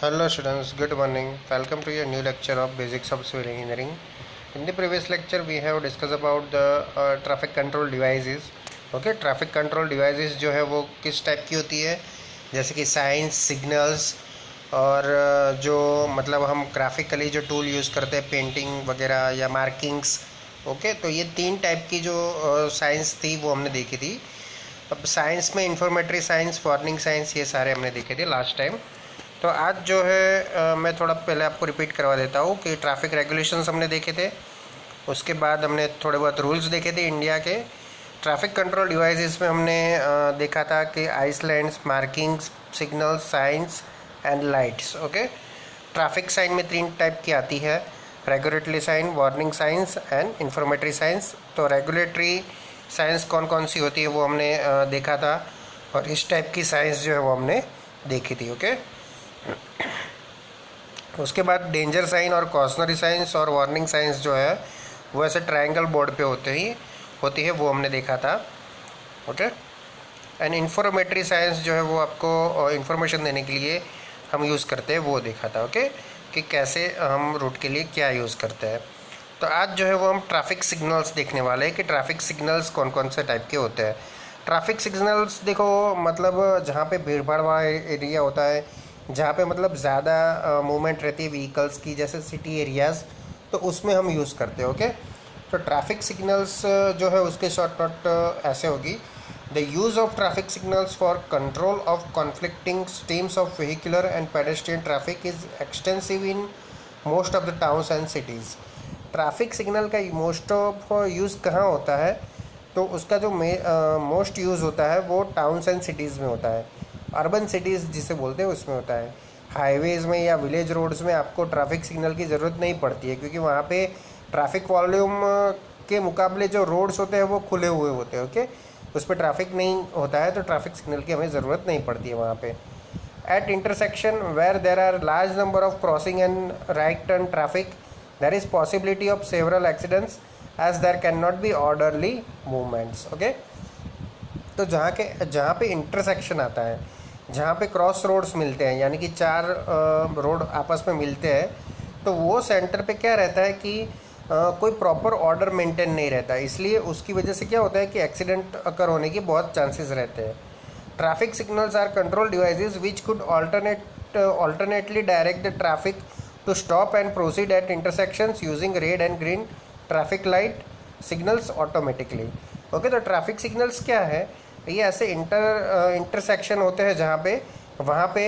Hello students, good morning. Welcome to your new lecture of Basics of Civil Engineering. In the previous lecture, we have discussed about the traffic control devices. Okay, traffic control devices जो है वो किस type की होती है, जैसे कि science, signals और जो मतलब हम ग्राफिकली जो टूल यूज़ करते हैं पेंटिंग वगैरह या मार्किंग्स. ओके, तो ये तीन टाइप की जो साइंस थी वो हमने देखी थी. अब साइंस में इंफॉर्मेटरी साइंस, वार्निंग साइंस, ये सारे हमने देखे थे लास्ट टाइम. तो आज जो है मैं थोड़ा पहले आपको रिपीट करवा देता हूँ कि ट्रैफिक रेगुलेशंस हमने देखे थे. उसके बाद हमने थोड़े बहुत रूल्स देखे थे इंडिया के. ट्रैफिक कंट्रोल डिवाइसेस में हमने देखा था कि islands, markings, signals, signs and lights. Okay, traffic sign में तीन टाइप की आती है: regulatory sign, warning signs and informatory signs. तो रेगुलेटरी साइंस कौन कौन सी होती है वो हमने देखा था, और इस टाइप की साइंस जो है वो हमने देखी थी. ओके, उसके बाद डेंजर साइन और कॉशनरी साइंस और वार्निंग साइंस जो है वो ऐसे ट्रायंगल बोर्ड पे होती है, वो हमने देखा था. ओके, एंड इंफॉर्मेटरी साइंस जो है वो आपको इंफॉर्मेशन देने के लिए हम यूज़ करते हैं, वो देखा था. ओके, कि कैसे हम रूट के लिए क्या यूज़ करते हैं. तो आज जो है वो हम ट्रैफिक सिग्नल्स देखने वाले हैं कि ट्रैफिक सिग्नल्स कौन कौन से टाइप के होते हैं. ट्रैफिक सिग्नल्स देखो, मतलब जहाँ पे भीड़ भाड़ वाला एरिया होता है, जहाँ पे मतलब ज़्यादा मूवमेंट रहती है व्हीकल्स की, जैसे सिटी एरियाज़, तो उसमें हम यूज़ करते हैं. ओके, तो ट्रैफिक सिग्नल्स जो है उसके शॉर्ट नोट ऐसे होगी: the use of traffic signals for control of conflicting streams of vehicular and pedestrian traffic is extensive in most of the towns and cities. Traffic signal का most of use कहाँ होता है? तो उसका जो most use होता है वो टाउन्स एंड सिटीज़ में होता है. अर्बन सिटीज़ जिसे बोलते हैं उसमें होता है. हाईवेज़ में या विलेज रोड्स में आपको ट्रैफिक सिग्नल की ज़रूरत नहीं पड़ती है, क्योंकि वहाँ पे ट्रैफिक वॉल्यूम के मुकाबले जो रोड्स होते हैं वो खुले हुए होते हैं. ओके, उस पर ट्रैफिक नहीं होता है, तो ट्रैफिक सिग्नल की हमें ज़रूरत नहीं पड़ती है वहाँ पे. At intersection where there are large number of crossing and right turn traffic, there is possibility of several accidents as there cannot be orderly movements. Okay, तो जहाँ पे इंटरसेक्शन आता है, जहाँ पे क्रॉस रोड्स मिलते हैं, यानी कि चार रोड आपस में मिलते हैं, तो वो सेंटर पे क्या रहता है कि कोई प्रॉपर ऑर्डर मेंटेन नहीं रहता. इसलिए उसकी वजह से क्या होता है कि एक्सीडेंट अकर होने की बहुत चांसेस रहते हैं. Traffic signals are control devices which could alternately direct the traffic to stop and proceed at intersections using red and green traffic light signals automatically. Okay, तो ट्रैफिक सिग्नल्स क्या है? ये ऐसे इंटरसेक्शन होते हैं जहाँ पे वहाँ पे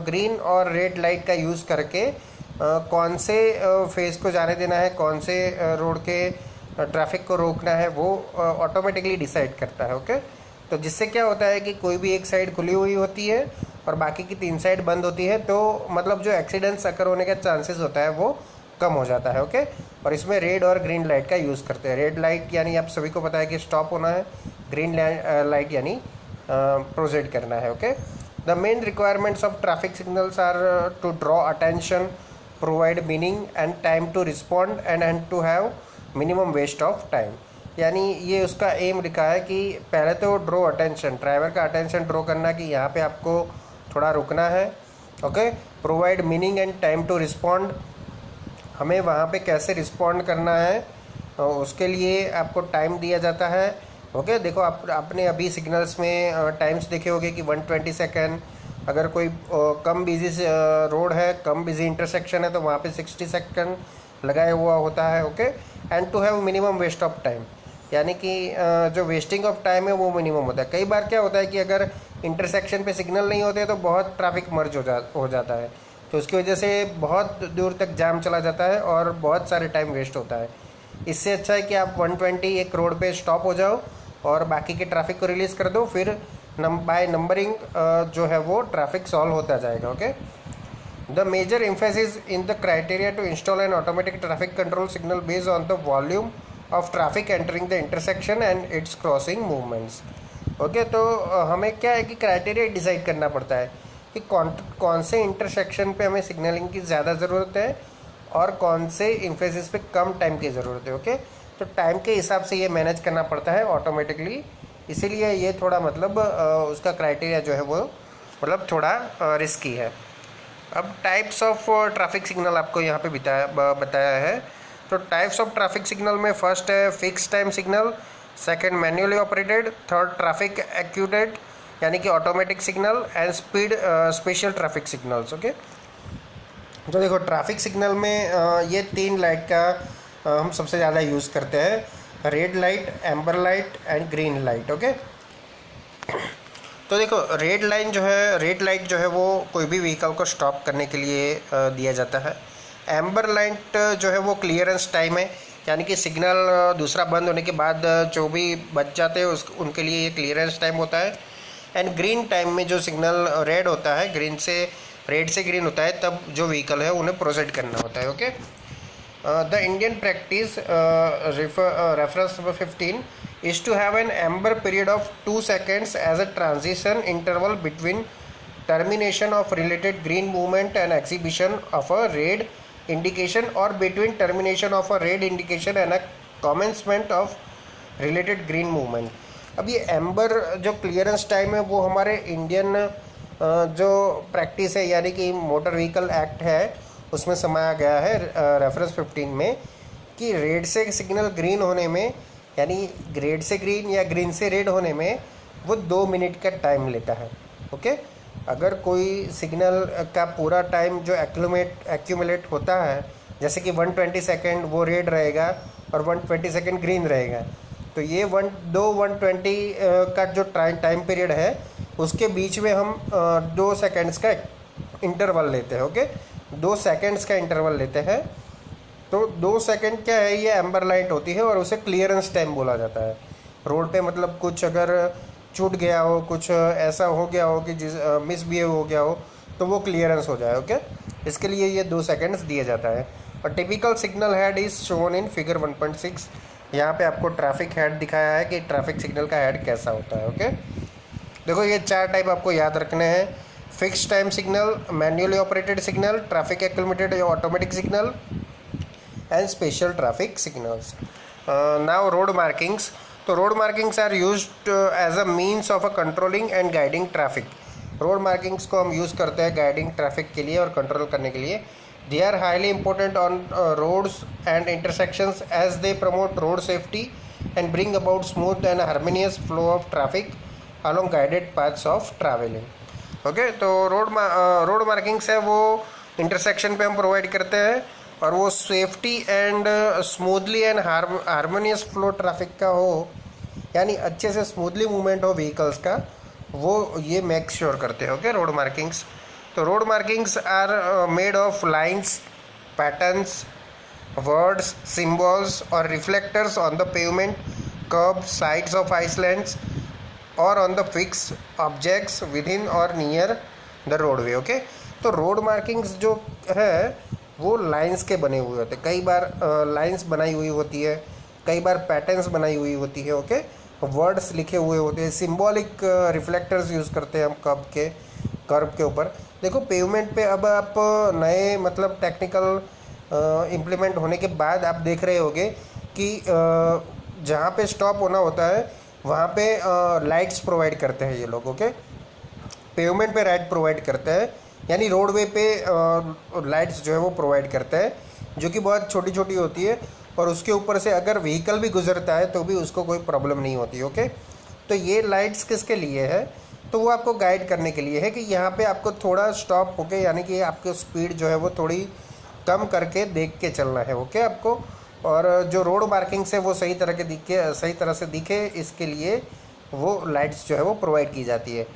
ग्रीन और रेड लाइट का यूज़ करके कौन से फेज को जाने देना है, कौन से रोड के ट्रैफिक को रोकना है, वो ऑटोमेटिकली डिसाइड करता है. ओके, तो जिससे क्या होता है कि कोई भी एक साइड खुली हुई होती है और बाकी की तीन साइड बंद होती है, तो मतलब जो एक्सीडेंट्स अकर होने का चांसेस होता है वो कम हो जाता है. ओके, और इसमें रेड और ग्रीन लाइट का यूज़ करते हैं. रेड लाइट यानी आप सभी को पता है कि स्टॉप होना है, ग्रीन लाइट यानी प्रोसीड करना है. Okay, the main requirements of traffic signals are to draw attention, provide meaning and time to respond and to have minimum waste of time. यानी ये उसका एम लिखा है कि पहले तो ड्रॉ अटेंशन, ड्राइवर का अटेंशन ड्रॉ करना कि यहाँ पे आपको थोड़ा रुकना है. Okay, provide meaning and time to respond, हमें वहाँ पे कैसे रिस्पॉन्ड करना है उसके लिए आपको टाइम दिया जाता है. ओके, देखो आपने अभी सिग्नल्स में टाइम्स देखे होंगे कि 120 सेकेंड. अगर कोई कम बिजी रोड है, कम बिजी इंटरसेक्शन है, तो वहाँ पे 60 सेकेंड लगाया हुआ होता है. Okay, and to have minimum waste of time, यानी कि जो वेस्टिंग ऑफ टाइम है वो मिनिमम होता है. कई बार क्या होता है कि अगर इंटरसेक्शन पे सिग्नल नहीं होते तो बहुत ट्रैफिक मर्ज हो जाता है, तो उसकी वजह से बहुत दूर तक जाम चला जाता है और बहुत सारे टाइम वेस्ट होता है. इससे अच्छा है कि आप 120 एक रोड पे स्टॉप हो जाओ और बाकी के ट्रैफिक को रिलीज़ कर दो, फिर बाय नंबरिंग जो है वो ट्रैफिक सॉल्व होता जाएगा. Okay, the major emphasis in the criteria to install an automatic traffic control signal based on the volume of traffic entering the intersection and its crossing movements. Okay, तो हमें क्या है कि क्राइटेरिया डिसाइड करना पड़ता है कि कौन से इंटरसेक्शन पे हमें सिग्नलिंग की ज़्यादा ज़रूरत है और कौन से एम्फेसिस पे कम टाइम की ज़रूरत है. ओके, तो टाइम के हिसाब से ये मैनेज करना पड़ता है ऑटोमेटिकली, इसीलिए ये थोड़ा मतलब उसका क्राइटेरिया जो है वो मतलब थोड़ा रिस्की है. अब टाइप्स ऑफ ट्रैफिक सिग्नल आपको यहाँ पे बताया है। तो टाइप्स ऑफ ट्रैफिक सिग्नल में फर्स्ट है fix time signal, second manually operated, third traffic acquitted यानी कि automatic signal, and special traffic signals. Okay, तो देखो ट्रैफिक सिग्नल में ये 3 लाइट का हम सबसे ज़्यादा यूज़ करते हैं, red light, amber light and green light. Okay, तो देखो रेड लाइट जो है वो कोई भी व्हीकल को स्टॉप करने के लिए दिया जाता है। एम्बर लाइट जो है वो क्लियरेंस टाइम है, यानी कि सिग्नल दूसरा बंद होने के बाद जो भी बच जाते हैं उनके लिए ये क्लियरेंस टाइम होता है। एंड ग्रीन टाइम में जो सिग्नल रेड होता है, रेड से ग्रीन होता है, तब जो व्हीकल है उन्हें प्रोसीड करना होता है। Okay, the Indian practice reference number 15 is to have an amber period of 2 seconds as a transition interval between termination of related green movement and exhibition of a red indication, or between termination of a red indication and a commencement of related green movement। अब ये amber जो clearance time है वो हमारे Indian जो practice है यानी कि मोटर व्हीकल एक्ट है उसमें समाया गया है रेफरेंस 15 में, कि रेड से सिग्नल ग्रीन होने में यानी रेड से ग्रीन या ग्रीन से रेड होने में वो 2 मिनट का टाइम लेता है। ओके, अगर कोई सिग्नल का पूरा टाइम जो एक्यूमुलेट होता है, जैसे कि 120 सेकेंड वो रेड रहेगा और 120 सेकेंड ग्रीन रहेगा, तो ये 120 का जो टाइम पीरियड है उसके बीच में हम 2 सेकेंड्स का इंटरवल लेते हैं। ओके, 2 सेकेंड्स का इंटरवल लेते हैं। तो 2 सेकंड क्या है, ये एम्बर लाइट होती है और उसे क्लियरेंस टाइम बोला जाता है। रोड पे मतलब कुछ अगर छूट गया हो, कुछ ऐसा हो गया हो कि मिसबिहेव हो गया हो, तो वो क्लियरेंस हो जाए। ओके, इसके लिए ये 2 सेकंड्स दिया जाता है। और typical signal head is shown in figure 1.6। यहाँ पे आपको ट्रैफिक हेड दिखाया है कि ट्रैफिक सिग्नल का हेड कैसा होता है। ओके, देखो ये 4 टाइप आपको याद रखने हैं, fix time signal, manually operated signal, traffic accumulated या automatic signal and special traffic signals. Now road markings. तो road markings are used as a means of controlling and guiding traffic. road markings को हम use करते हैं guiding traffic के लिए और control करने के लिए। They are highly important on roads and intersections as they promote road safety and bring about smooth and harmonious flow of traffic along guided paths of traveling. Okay, तो road markings है वो intersection पे हम provide करते हैं और वो safety and smoothly and harmonious flow traffic का हो, यानी अच्छे से स्मूथली मूवमेंट हो व्हीकल्स का, वो ये मेक श्योर करते हैं। Okay, road markings. तो road markings are made of lines, patterns, words, symbols और reflectors on the pavement, kerb, sides of islands और on the fix objects within और नियर द रोडवे। ओके, तो road markings जो है वो lines के बने हुए होते हैं। कई बार लाइंस बनाई हुई होती है, कई बार पैटर्न्स बनाई हुई होती है। ओके, वर्ड्स लिखे हुए होते हैं, सिंबॉलिक रिफ्लेक्टर्स यूज़ करते हैं हम कर्व के ऊपर। देखो पेवमेंट पे अब आप नए मतलब टेक्निकल इम्प्लीमेंट होने के बाद आप देख रहे होगे कि जहाँ पे स्टॉप होना होता है वहाँ पे लाइट्स प्रोवाइड करते हैं ये लोग। ओके, पेवमेंट पे लाइट प्रोवाइड करते हैं, यानी रोडवे पे लाइट्स जो है वो प्रोवाइड करते हैं, जो कि बहुत छोटी छोटी होती है और उसके ऊपर से अगर व्हीकल भी गुजरता है तो भी उसको कोई प्रॉब्लम नहीं होती। ओके, तो ये लाइट्स किसके लिए है, तो वो आपको गाइड करने के लिए है कि यहाँ पे आपको थोड़ा स्टॉप होके, यानी कि आपकी स्पीड जो है वो थोड़ी कम करके देख के चलना है। ओके, आपको, और जो रोड मार्किंग्स है वो सही तरह से दिखे, इसके लिए वो लाइट्स जो है वो प्रोवाइड की जाती है।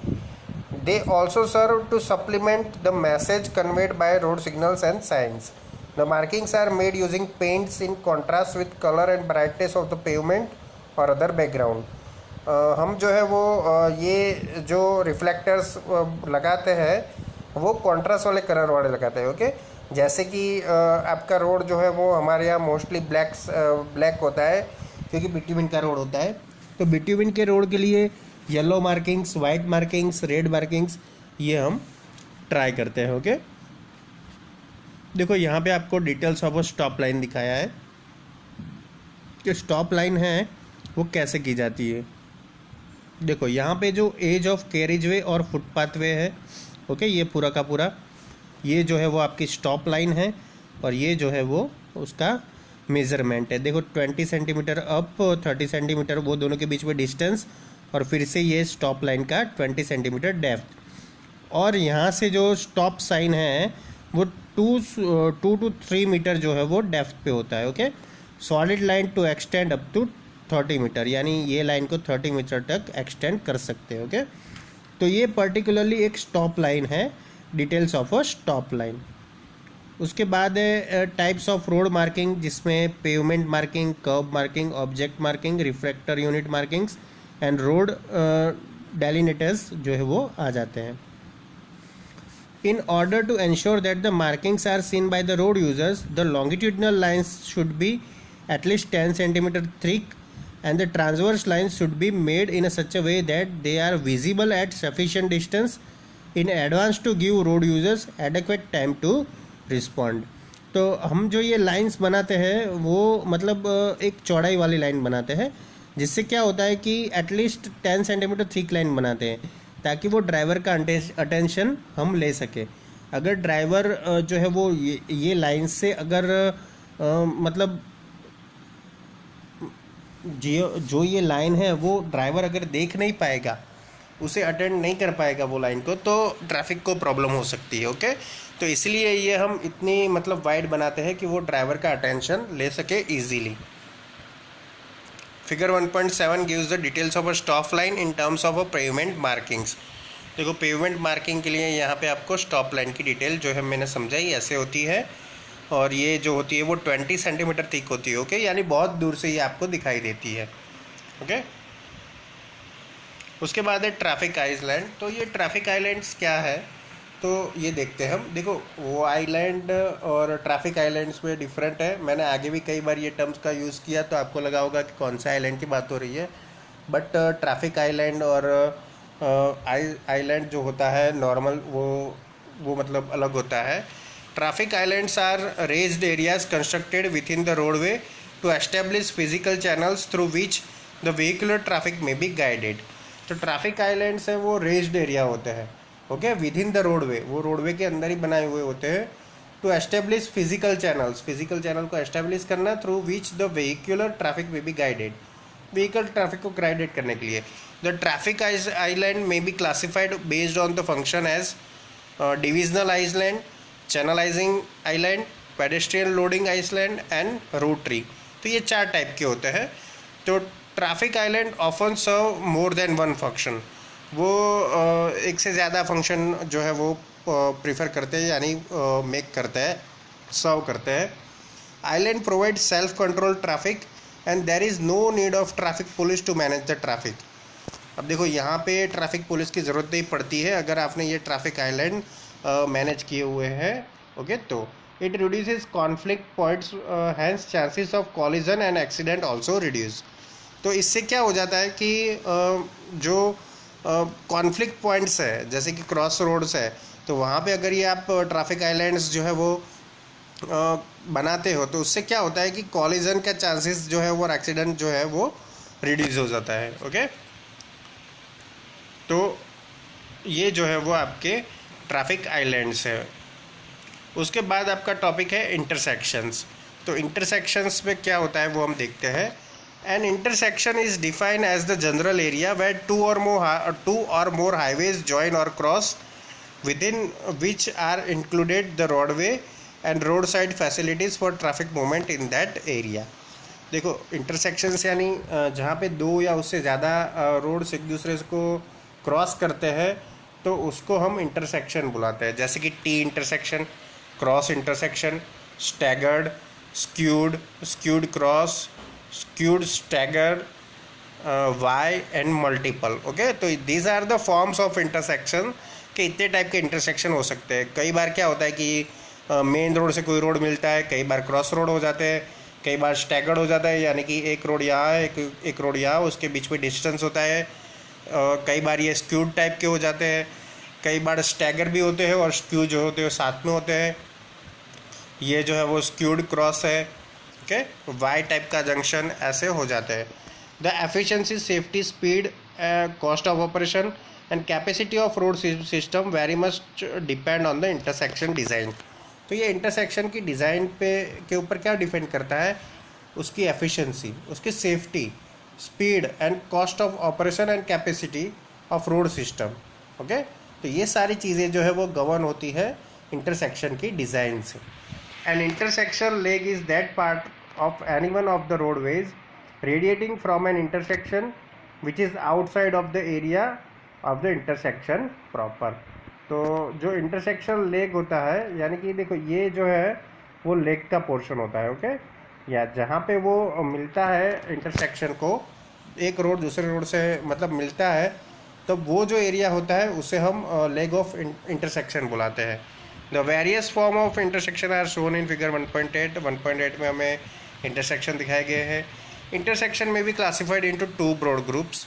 They also serve to supplement the message conveyed by road signals and signs. The markings are made using paints in contrast with color and brightness of the pavement or other background. हम जो है वो ये जो reflectors लगाते हैं वो contrast वाले कलर वाले लगाते हैं। ओके, जैसे कि आपका रोड जो है वो हमारे यहाँ मोस्टली ब्लैक होता है क्योंकि बिट्यूमिन का रोड होता है, तो बिट्यूमिन के रोड के लिए yellow markings, white markings, red markings ये हम ट्राई करते हैं। ओके, देखो यहाँ पे आपको डिटेल्स ऑफ स्टॉप लाइन दिखाया है कि स्टॉप लाइन है वो कैसे की जाती है। देखो यहाँ पे जो एज ऑफ कैरिज वे और फुटपाथ वे है, ओके, ये पूरा का पूरा ये जो है वो आपकी स्टॉप लाइन है और ये जो है वो उसका मेज़रमेंट है। देखो 20 सेंटीमीटर अप, 30 सेंटीमीटर वो दोनों के बीच में डिस्टेंस, और फिर से ये स्टॉप लाइन का 20 सेंटीमीटर डेप्थ। और यहाँ से जो स्टॉप साइन है वो 2 to 3 मीटर जो है वो डेप्थ पे होता है। Okay, solid line to extend up to 30 metre, यानी ये लाइन को 30 मीटर तक एक्सटेंड कर सकते हैं। ओके, तो ये पर्टिकुलरली एक स्टॉप लाइन है, details of a stop line. उसके बाद है टाइप्स ऑफ रोड मार्किंग, जिसमें pavement marking, kerb marking, object marking, refractor unit markings and road delineators जो है वो आ जाते हैं। In order to ensure that the markings are seen by the road users, the longitudinal lines should be at least 10 cm thick and the transverse lines should be made in such a way that they are visible at sufficient distance in advance to give road users adequate time to respond. तो हम जो ये lines बनाते हैं वो मतलब एक चौड़ाई वाली लाइन बनाते हैं, जिससे क्या होता है कि एटलीस्ट 10 सेंटीमीटर थिक लाइन बनाते हैं ताकि वो ड्राइवर का अटेंशन हम ले सके। अगर ड्राइवर जो है वो ये लाइन से अगर मतलब जो ये लाइन है वो ड्राइवर अगर देख नहीं पाएगा, उसे अटेंड नहीं कर पाएगा वो लाइन को, तो ट्रैफिक को प्रॉब्लम हो सकती है। ओके, तो इसलिए ये हम इतनी मतलब वाइड बनाते हैं कि वो ड्राइवर का अटेंशन ले सके easily. Figure 1.7 gives the details of a stop line in terms of a pavement markings. देखो पेवमेंट मार्किंग के लिए यहाँ पे आपको स्टॉप लाइन की डिटेल जो है मैंने समझाई ऐसे होती है, और ये जो होती है वो 20 सेंटीमीटर थिक होती है। ओके, यानी बहुत दूर से ये आपको दिखाई देती है। ओके, उसके बाद है ट्रैफिक आइलैंड। तो ये ट्रैफिक आइलैंड्स क्या है तो ये देखते हैं हम। देखो वो आइलैंड और ट्रैफिक आइलैंड्स में डिफरेंट है। मैंने आगे भी कई बार ये टर्म्स का यूज़ किया तो आपको लगा होगा कि कौन सा आइलैंड की बात हो रही है, बट ट्रैफिक आइलैंड और आइलैंड जो होता है नॉर्मल वो मतलब अलग होता है। Traffic islands are raised areas constructed within the roadway to establish physical channels through which the vehicular traffic may be guided. तो ट्रैफिक आइलैंड्स है वो रेज्ड एरिया होते हैं। Okay, within the roadway, वो रोडवे के अंदर ही बनाए हुए होते हैं। To establish physical channels, physical channel को एस्टेब्लिश करना through which the vehicular traffic may be guided, vehicle traffic को गाइडेड करने के लिए। The traffic island may be classified based on the function as divisional island, channelizing island, pedestrian loading island and rotary. तो ये 4 type के होते हैं। तो traffic island often serve more than one function, वो एक से ज़्यादा फंक्शन जो है वो प्रीफर करते हैं, यानी मेक करते हैं, सर्व करते हैं। Island provide self control traffic and there is no need of traffic police to manage the traffic. अब देखो यहाँ पे ट्रैफिक पुलिस की ज़रूरत नहीं पड़ती है अगर आपने ये ट्रैफिक आइलैंड मैनेज किए हुए हैं। ओके, तो it reduces conflict points, hence chances of collision and accident also reduce. तो इससे क्या हो जाता है कि जो कॉन्फ्लिक्ट पॉइंट्स है जैसे कि क्रॉस रोड्स है, तो वहाँ पे अगर ये आप ट्रैफिक आइलैंड्स जो है वो बनाते हो तो उससे क्या होता है कि कॉलिजन का चांसेस जो है वो एक्सीडेंट जो है वो रिड्यूस हो जाता है। ओके, तो ये जो है वो आपके ट्रैफिक आइलैंड्स है। उसके बाद आपका टॉपिक है इंटरसेक्शंस। तो इंटरसेक्शंस में क्या होता है वो हम देखते हैं। An intersection is defined as the general area where two or more highways join or cross, within which are included the roadway and roadside facilities for traffic movement in that area। देखो intersections यानी जहाँ पे 2 या उससे ज़्यादा roads एक दूसरे को क्रॉस करते हैं तो उसको हम इंटरसेक्शन बुलाते हैं। जैसे कि T intersection, cross intersection, staggered, skewed cross, skewed, staggered, y and multiple। Okay, तो these are the forms of intersection के इतने टाइप के इंटरसेक्शन हो सकते हैं। कई बार क्या होता है कि मेन रोड से कोई रोड मिलता है, कई बार क्रॉस रोड हो जाते हैं, कई बार स्टैगर्ड हो जाता है, यानी कि एक रोड यहाँ है एक रोड यहाँ, उसके बीच में डिस्टेंस होता है। कई बार ये स्क्यूड टाइप के हो जाते हैं, कई बार स्टैगर भी होते हैं और स्क्यू जो होते हैं साथ में होते हैं। ये जो है वो स्क्यूड क्रॉस है। ओके, वाई टाइप का जंक्शन ऐसे हो जाते हैं। The efficiency, safety, speed, cost of operation and capacity of road system very much depend on the intersection design. तो ये इंटरसेक्शन की डिज़ाइन पे के ऊपर क्या डिपेंड करता है, उसकी एफिशिएंसी, उसकी safety, speed and cost of operation and capacity of road system. Okay, तो ये सारी चीज़ें जो है वो गवर्न होती है इंटरसेक्शन की डिज़ाइन से। N intersection leg is that part of any one of the roadways radiating from N intersection which is outside of the area of the intersection proper. तो जो इंटरसेक्शन लेग होता है, यानी कि देखो ये जो है वो लेग का पोर्शन होता है। ओके, या जहाँ पे वो मिलता है इंटरसेक्शन को, एक रोड दूसरे रोड से मतलब मिलता है, तो वो जो एरिया होता है उसे हम लेग ऑफ इंटरसेक्शन बुलाते हैं। The various form of intersection are shown in figure 1.8। 1.8 में हमें इंटरसेक्शन दिखाए गए हैं। इंटरसेक्शन में भी क्लासिफाइड इनटू 2 ब्रॉड ग्रुप्स।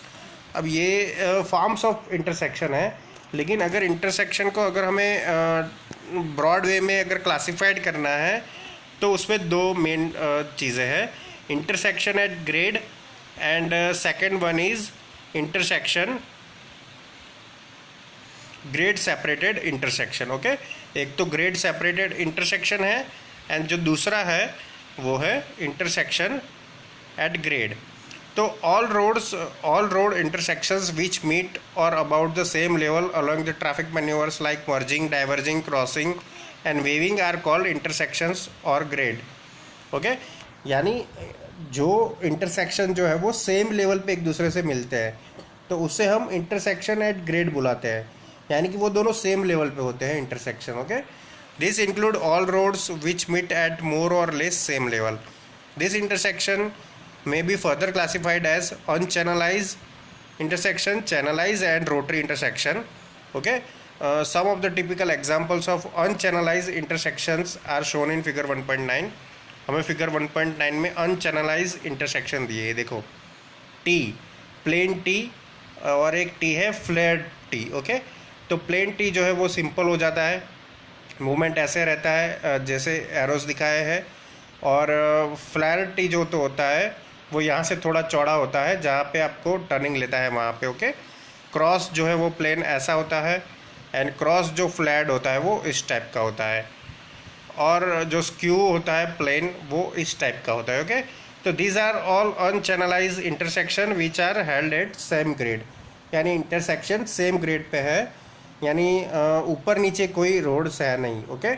अब ये फॉर्म्स ऑफ इंटरसेक्शन है, लेकिन अगर इंटरसेक्शन को अगर हमें ब्रॉड वे में अगर क्लासिफाइड करना है तो उसमें 2 मेन चीज़ें हैं, intersection at grade and second one is intersection grade separated intersection. Okay, एक तो ग्रेड सेपरेटेड इंटरसेक्शन है एंड जो दूसरा है वो है इंटरसेक्शन एट ग्रेड। तो all road intersections which meet or about the same level along the traffic manoeuvres like merging, diverging, crossing and weaving are called intersections or grade. Okay, यानी जो intersection जो है वो सेम लेवल पे एक दूसरे से मिलते हैं, तो उससे हम इंटरसेक्शन एट ग्रेड बुलाते हैं, यानी कि वो दोनों सेम लेवल पे होते हैं intersection. Okay, this include all roads which meet at more or less same level. This intersection may be further classified as unchannelized intersection, channelized and rotary intersection. Okay, some of the typical examples of unchannelized intersections are shown in figure 1.9। हमें figure 1.9 में unchannelized intersection दिए है, देखो T, plane T और एक T है flare T। Okay, तो plane T जो है वो सिंपल हो जाता है, मूवमेंट ऐसे रहता है जैसे एरोस दिखाए हैं, और फ्लेयर T जो तो होता है वो यहाँ से थोड़ा चौड़ा होता है, जहाँ पे आपको टर्निंग लेता है वहाँ पे। ओके, क्रॉस जो है वो प्लेन ऐसा होता है एंड क्रॉस जो फ्लैट होता है वो इस टाइप का होता है, और जो स्क्यू होता है प्लेन वो इस टाइप का होता है। ओके, तो these are all unchannelise intersection which are held at same grade, यानी इंटरसेक्शन सेम ग्रेड पे है, यानी ऊपर नीचे कोई रोड्स है नहीं। ओके,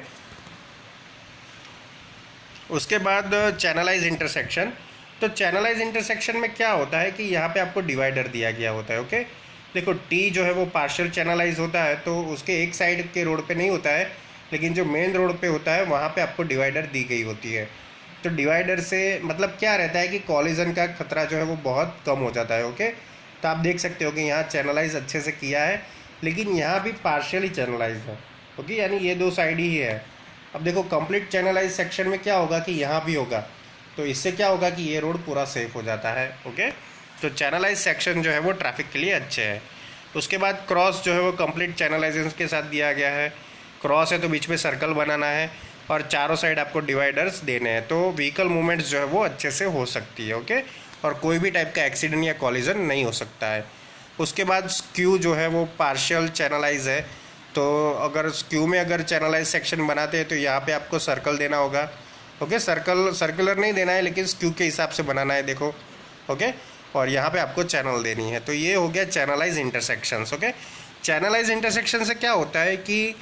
उसके बाद चैनलाइज इंटरसेक्शन। तो चैनलाइज इंटरसेक्शन में क्या होता है कि यहाँ पे आपको डिवाइडर दिया गया होता है। ओके, देखो टी जो है वो पार्शियल चैनलाइज होता है, तो उसके एक साइड के रोड पे नहीं होता है, लेकिन जो मेन रोड पे होता है वहाँ पे आपको डिवाइडर दी गई होती है। तो डिवाइडर से मतलब क्या रहता है कि कॉलिजन का खतरा जो है वो बहुत कम हो जाता है। ओके, तो आप देख सकते हो कि यहाँ चैनलाइज अच्छे से किया है, लेकिन यहाँ भी पार्शियली चैनलाइज है। ओके, यानी ये 2 साइड ही है। अब देखो कंप्लीट चैनलाइज सेक्शन में क्या होगा कि यहाँ भी होगा, तो इससे क्या होगा कि ये रोड पूरा सेफ हो जाता है। ओके, तो चैनलाइज सेक्शन जो है वो ट्रैफिक के लिए अच्छे है। उसके बाद क्रॉस जो है वो कंप्लीट चैनलाइजेशन के साथ दिया गया है। क्रॉस है तो बीच में सर्कल बनाना है और चारों साइड आपको डिवाइडर्स देने हैं, तो व्हीकल मूवमेंट्स जो है वो अच्छे से हो सकती है। ओके, और कोई भी टाइप का एक्सीडेंट या कॉलिजन नहीं हो सकता है। उसके बाद स्क्यू जो है वो पार्शियल चैनलाइज है, तो अगर स्क्यू में अगर चैनलाइज सेक्शन बनाते हैं तो यहाँ पे आपको सर्कल देना होगा। ओके, सर्कुलर नहीं देना है, लेकिन स्क्यू के हिसाब से बनाना है, देखो। ओके, और यहाँ पे आपको चैनल देनी है। तो ये हो गया channelize intersections. Okay, channelize intersection से क्या होता है कि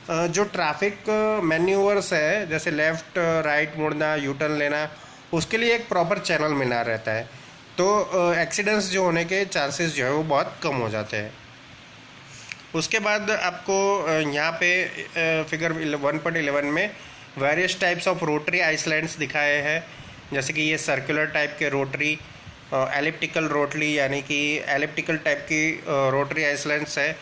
जो ट्रैफिक मैन्यूवर्स है, जैसे लेफ़्ट राइट मुड़ना, यू टर्न लेना, उसके लिए एक प्रॉपर चैनल मिलना रहता है, तो एक्सीडेंट्स जो होने के चांसेस जो है वो बहुत कम हो जाते हैं। उसके बाद आपको यहाँ पे फिगर 1.11 में various types of rotary islands दिखाए हैं, जैसे कि ये सर्कुलर टाइप के रोटरी, एलिप्टिकल रोटरी यानी कि एलिप्टिकल टाइप की रोटरी आइसलैंड्स है।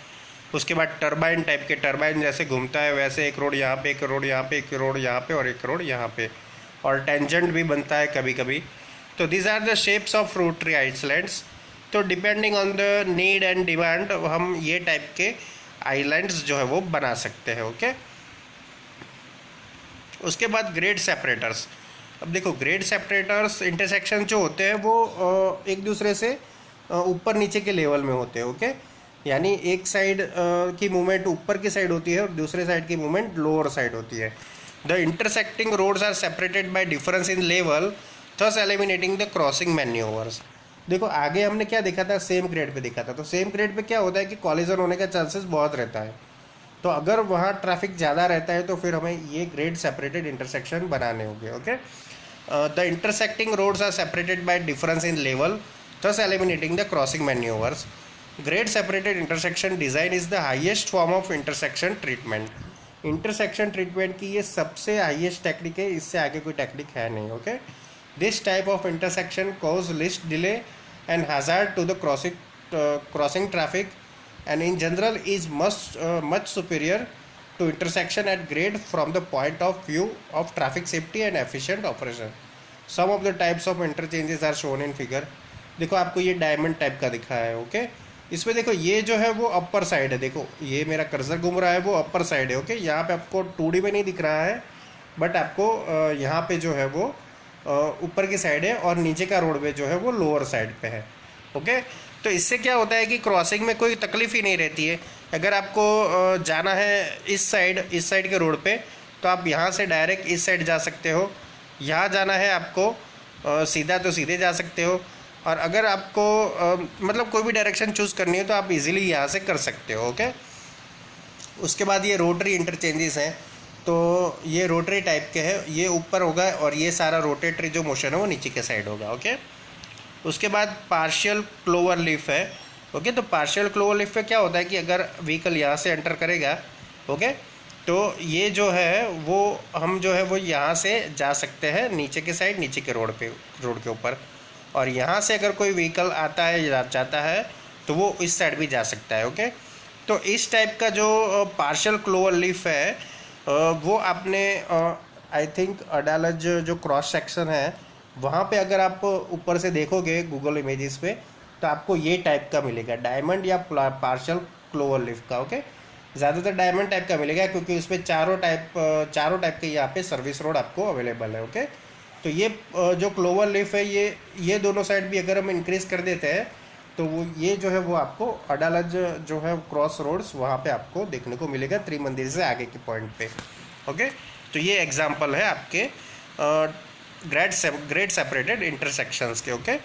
उसके बाद टरबाइन टाइप के, टरबाइन जैसे घूमता है वैसे एक रोड यहाँ पे, एक रोड यहाँ पे, एक रोड यहाँ पे और एक रोड यहाँ पे, और टेंजेंट भी बनता है कभी कभी। तो these are the shapes of rotary islands. तो depending on the need and demand हम ये टाइप के आइलैंड्स जो है वो बना सकते हैं। ओके, उसके बाद ग्रेड सेपरेटर्स। अब देखो ग्रेड सेपरेटर्स इंटरसेक्शन जो होते हैं वो एक दूसरे से ऊपर नीचे के लेवल में होते हैं। ओके, यानी एक साइड की मूवमेंट ऊपर की साइड होती है और दूसरे साइड की मूवमेंट लोअर साइड होती है। The intersecting roads are separated by difference in level, thus eliminating the crossing manoeuvres. देखो आगे हमने क्या देखा था, सेम ग्रेड पे देखा था। तो सेम ग्रेड पे क्या होता है कि कॉलिजन होने का चांसेस बहुत रहता है। तो अगर वहाँ ट्रैफिक ज़्यादा रहता है तो फिर हमें ये ग्रेड सेपरेटेड इंटरसेक्शन बनाने होंगे। Okay, the intersecting roads are separated by difference in level, thus eliminating the crossing maneuvers. Grade separated intersection design is the highest form of intersection treatment. Intersection treatment की ये सबसे highest technique है, इससे आगे कोई technique है नहीं। Okay, this type of intersection cause least delay and hazard to the crossing traffic and in general is much superior to intersection at grade from the point of view of traffic safety and efficient operation. Some of the types of interchanges are shown in figure. देखो आपको ये diamond type का दिखा है। Okay, इसमें देखो ये जो है वो अपर साइड है। देखो ये मेरा कर्सर घूम रहा है, वो अपर साइड है। ओके, यहाँ पे आपको 2D में नहीं दिख रहा है, बट आपको यहाँ पे जो है वो ऊपर की साइड है और नीचे का रोड वे जो है वो लोअर साइड पे है। ओके, तो इससे क्या होता है कि क्रॉसिंग में कोई तकलीफ ही नहीं रहती है। अगर आपको जाना है इस साइड के रोड पे, तो आप यहाँ से डायरेक्ट इस साइड जा सकते हो। यहाँ जाना है आपको सीधा, तो सीधे जा सकते हो। और अगर आपको मतलब कोई भी डायरेक्शन चूज़ करनी है तो आप इजीली यहाँ से कर सकते हो। ओके, उसके बाद ये रोटरी इंटरचेंजेस हैं। तो ये रोटरी टाइप के हैं, ये ऊपर होगा और ये सारा रोटेटरी जो मोशन है वो नीचे के साइड होगा। ओके, उसके बाद पार्शियल क्लोवर लीफ है। ओके, तो पार्शियल क्लोवर लीफ पे क्या होता है कि अगर व्हीकल यहाँ से एंटर करेगा, ओके, तो ये जो है वो हम जो है वो यहाँ से जा सकते हैं नीचे के साइड, नीचे के रोड के ऊपर। और यहाँ से अगर कोई व्हीकल आता है या जाता है तो वो इस साइड भी जा सकता है। ओके, तो इस टाइप का जो पार्शियल क्लोवर लीफ है वो आपने आई थिंक अडालज जो क्रॉस सेक्शन है वहाँ पे अगर आप ऊपर से देखोगे गूगल इमेजेस पे, तो आपको ये टाइप का मिलेगा, डायमंड या पार्शियल क्लोवर लीफ का। ओके, ज़्यादातर डायमंड टाइप का मिलेगा क्योंकि उसमें चारों टाइप के यहाँ पे सर्विस रोड आपको अवेलेबल है। ओके, तो ये जो क्लोवर लीफ है ये दोनों साइड भी अगर हम इंक्रीज़ कर देते हैं तो वो ये जो है वो आपको अडालज जो है क्रॉस रोड्स वहाँ पे आपको देखने को मिलेगा, त्रिमंदिर से आगे के पॉइंट पे। ओके, तो ये एग्जांपल है आपके ग्रेड सेपरेटेड इंटरसेक्शंस के। ओके,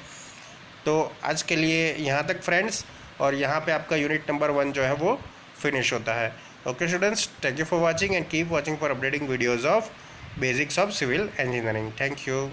तो आज के लिए यहाँ तक फ्रेंड्स, और यहाँ पे आपका यूनिट नंबर 1 जो है वो फिनिश होता है। Okay students, thank you for watching and keep watching for updating videos of basics of civil engineering. Thank you.